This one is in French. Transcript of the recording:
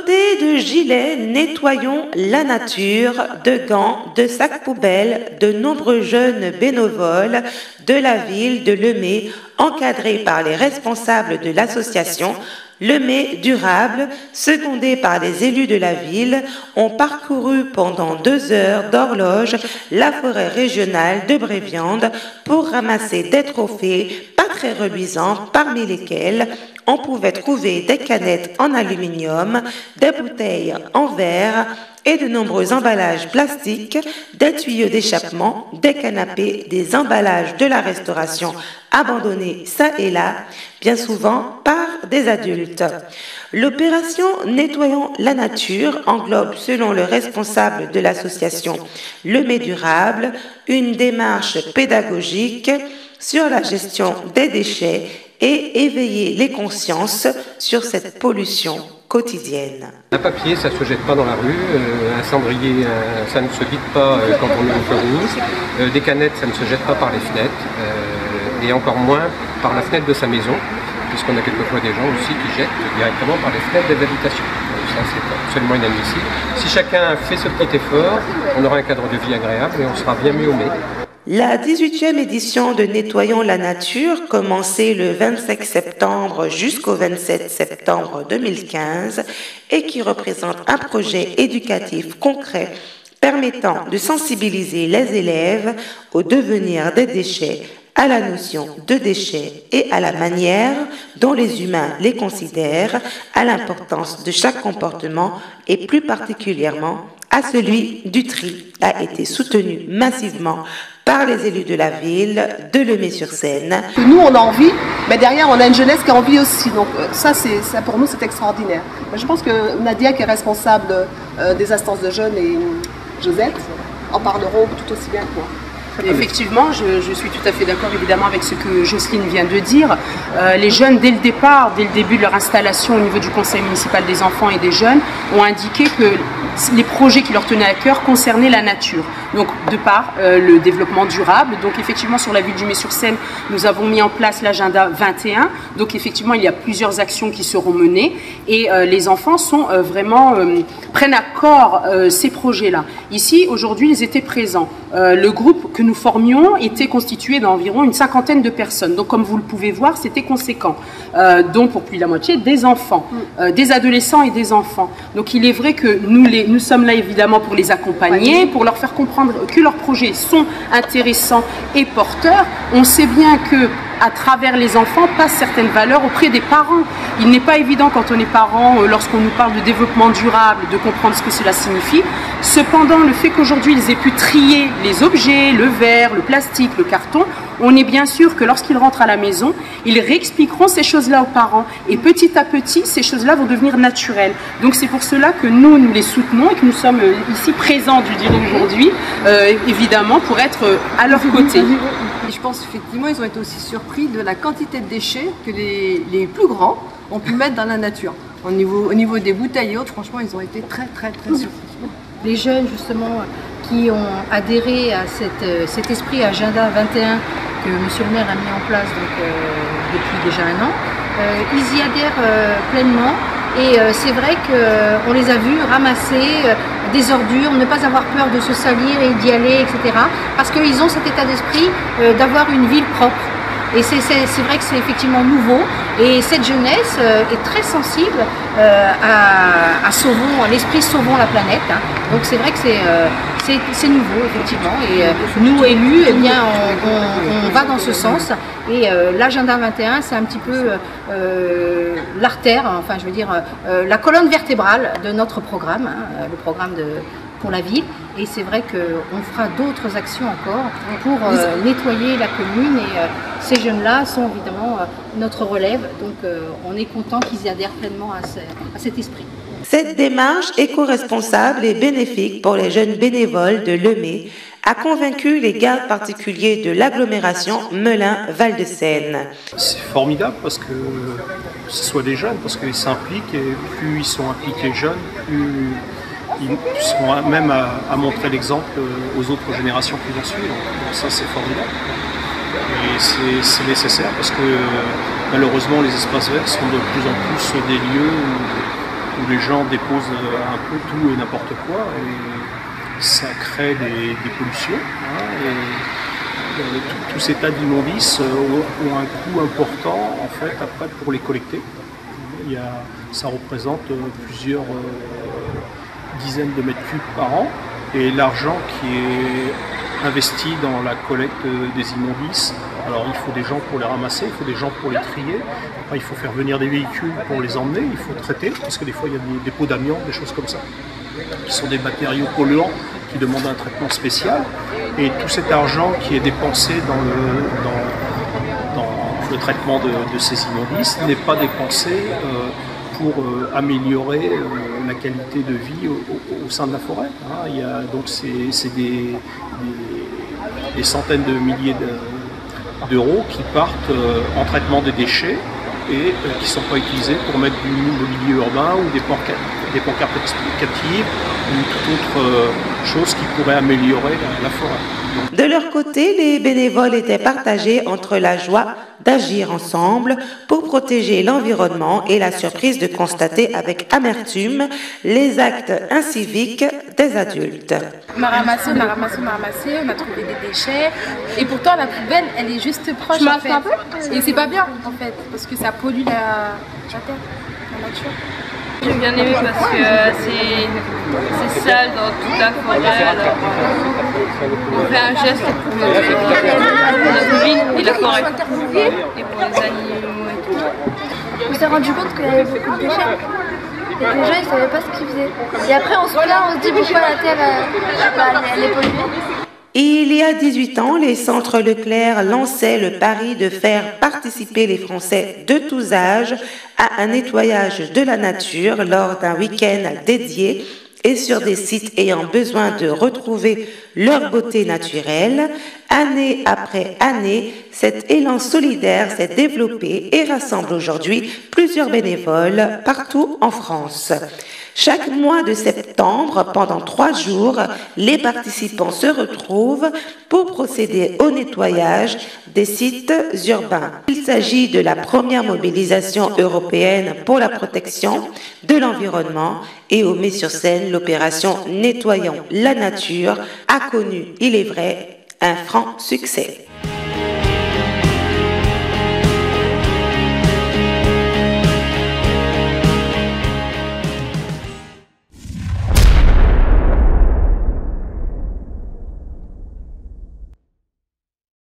Dotés de gilets nettoyons la nature, de gants, de sacs poubelles, de nombreux jeunes bénévoles de la ville de Lemay, encadrés par les responsables de l'association Lemay Durable, secondés par les élus de la ville, ont parcouru pendant 2 heures d'horloge la forêt régionale de Bréviande pour ramasser des trophées pas très reluisants, parmi lesquels on pouvait trouver des canettes en aluminium, des bouteilles en verre et de nombreux emballages plastiques, des tuyaux d'échappement, des canapés, des emballages de la restauration abandonnés ça et là, bien souvent par des adultes. L'opération Nettoyons la nature englobe, selon le responsable de l'association Lemay Durable, une démarche pédagogique sur la gestion des déchets et éveiller les consciences sur cette pollution quotidienne. Un papier, ça ne se jette pas dans la rue, un cendrier, ça ne se vide pas quand on est au feu rouge, des canettes, ça ne se jette pas par les fenêtres, et encore moins par la fenêtre de sa maison, puisqu'on a quelquefois des gens aussi qui jettent directement par les fenêtres des habitations. Ça, c'est absolument inadmissible. Si chacun fait ce petit effort, on aura un cadre de vie agréable et on sera bien mieux au mai. La 18e édition de Nettoyons la nature, commencée le 25 septembre jusqu'au 27 septembre 2015 et qui représente un projet éducatif concret permettant de sensibiliser les élèves au devenir des déchets, à la notion de déchets et à la manière dont les humains les considèrent, à l'importance de chaque comportement et plus particulièrement à celui du tri, a été soutenu massivement par les élus de la ville de Lemay-sur-Seine. Nous, on a envie, mais derrière, on a une jeunesse qui a envie aussi. Donc ça pour nous, c'est extraordinaire. Je pense que Nadia, qui est responsable des instances de jeunes, et Josette en parleront tout aussi bien que moi. Effectivement, je suis tout à fait d'accord évidemment avec ce que Jocelyne vient de dire. Les jeunes, dès le départ, dès le début de leur installation au niveau du conseil municipal des enfants et des jeunes, ont indiqué que les projets qui leur tenaient à cœur concernaient la nature. Donc, de par le développement durable. Donc, effectivement, sur la ville du Lemay-sur-Seine, nous avons mis en place l'agenda 21. Donc, effectivement, il y a plusieurs actions qui seront menées et les enfants sont prennent à corps ces projets-là. Ici, aujourd'hui, ils étaient présents. Le groupe que nous formions était constitué d'environ une 50aine de personnes. Donc, comme vous le pouvez voir, c'était conséquent. Donc, pour plus de la moitié, des enfants, des adolescents et des enfants. Donc, il est vrai que nous sommes là, évidemment, pour les accompagner, pour leur faire comprendre que leurs projets sont intéressants et porteurs. On sait bien que à travers les enfants, passent certaines valeurs auprès des parents. Il n'est pas évident quand on est parent, lorsqu'on nous parle de développement durable, de comprendre ce que cela signifie. Cependant, le fait qu'aujourd'hui, ils aient pu trier les objets, le verre, le plastique, le carton, on est bien sûr que lorsqu'ils rentrent à la maison, ils réexpliqueront ces choses-là aux parents. Et petit à petit, ces choses-là vont devenir naturelles. Donc c'est pour cela que nous les soutenons et que nous sommes ici présents, je dirais aujourd'hui, évidemment, pour être à leur côté. Et je pense effectivement ils ont été aussi surpris de la quantité de déchets que les plus grands ont pu mettre dans la nature. Au niveau des bouteilles et autres, franchement, ils ont été très surpris. Les jeunes justement qui ont adhéré à cet esprit Agenda 21 que Monsieur le maire a mis en place depuis déjà 1 an, ils y adhèrent pleinement. Et c'est vrai qu'on les a vus ramasser des ordures, ne pas avoir peur de se salir et d'y aller, etc. Parce qu'ils ont cet état d'esprit d'avoir une ville propre. Et c'est vrai que c'est effectivement nouveau. Et cette jeunesse est très sensible à Sauvons, à l'esprit Sauvons la planète. Hein. Donc c'est vrai que c'est nouveau, effectivement. Et nous, élus, eh bien, on va dans ce sens. Et l'agenda 21, c'est un petit peu l'artère, enfin je veux dire, la colonne vertébrale de notre programme, hein, le programme pour la ville. Et c'est vrai qu'on fera d'autres actions encore pour nettoyer la commune. Et ces jeunes-là sont évidemment notre relève. Donc on est content qu'ils y adhèrent pleinement à cet esprit. Cette démarche éco-responsable et bénéfique pour les jeunes bénévoles de Lemay a convaincu les gardes particuliers de l'agglomération Melun-Val-de-Seine. C'est formidable parce que ce soit des jeunes, parce qu'ils s'impliquent et plus ils sont impliqués jeunes, plus ils seront même à montrer l'exemple aux autres générations qui vont suivre. Donc ça c'est formidable. Et c'est nécessaire parce que malheureusement les espaces verts sont de plus en plus des lieux où les gens déposent un peu tout et n'importe quoi, et ça crée des pollutions. Et tous ces tas d'immondices ont un coût important en fait après pour les collecter. Ça représente plusieurs dizaines de mètres cubes par an, et l'argent qui est investi dans la collecte des immondices, alors il faut des gens pour les ramasser, il faut des gens pour les trier, après il faut faire venir des véhicules pour les emmener, il faut traiter, parce que des fois il y a des dépôts d'amiante, des choses comme ça, qui sont des matériaux polluants qui demandent un traitement spécial, et tout cet argent qui est dépensé dans le traitement de ces immondices n'est pas dépensé pour améliorer la qualité de vie au sein de la forêt. Donc c'est des centaines de milliers d'euros qui partent en traitement des déchets et qui ne sont pas utilisés pour mettre du mobilier urbain ou des pancartes explicatives ou toute autre chose qui pourrait améliorer la forêt. De leur côté, les bénévoles étaient partagés entre la joie d'agir ensemble pour protéger l'environnement et la surprise de constater avec amertume les actes inciviques des adultes. On a ramassé, on a trouvé des déchets et pourtant la poubelle elle est juste proche en fait. Et c'est pas bien en fait parce que ça pollue la terre, la nature. J'ai bien aimé parce que c'est sale dans toute la forêt. Alors, on fait un geste pour notre ville et la forêt. Et pour les animaux et tout. On s'est rendu compte qu'il y avait beaucoup de déchets. Et que les gens ils savaient pas ce qu'ils faisaient. Et après on se plaint, on se dit pourquoi la terre elle est polluée. Il y a 18 ans, les centres Leclerc lançaient le pari de faire participer les Français de tous âges à un nettoyage de la nature lors d'un week-end dédié et sur des sites ayant besoin de retrouver leur beauté naturelle. Année après année, cet élan solidaire s'est développé et rassemble aujourd'hui plusieurs bénévoles partout en France. Chaque mois de septembre, pendant 3 jours, les participants se retrouvent pour procéder au nettoyage des sites urbains. Il s'agit de la première mobilisation européenne pour la protection de l'environnement et on met sur scène l'opération Nettoyons la nature a connu, il est vrai, un franc succès.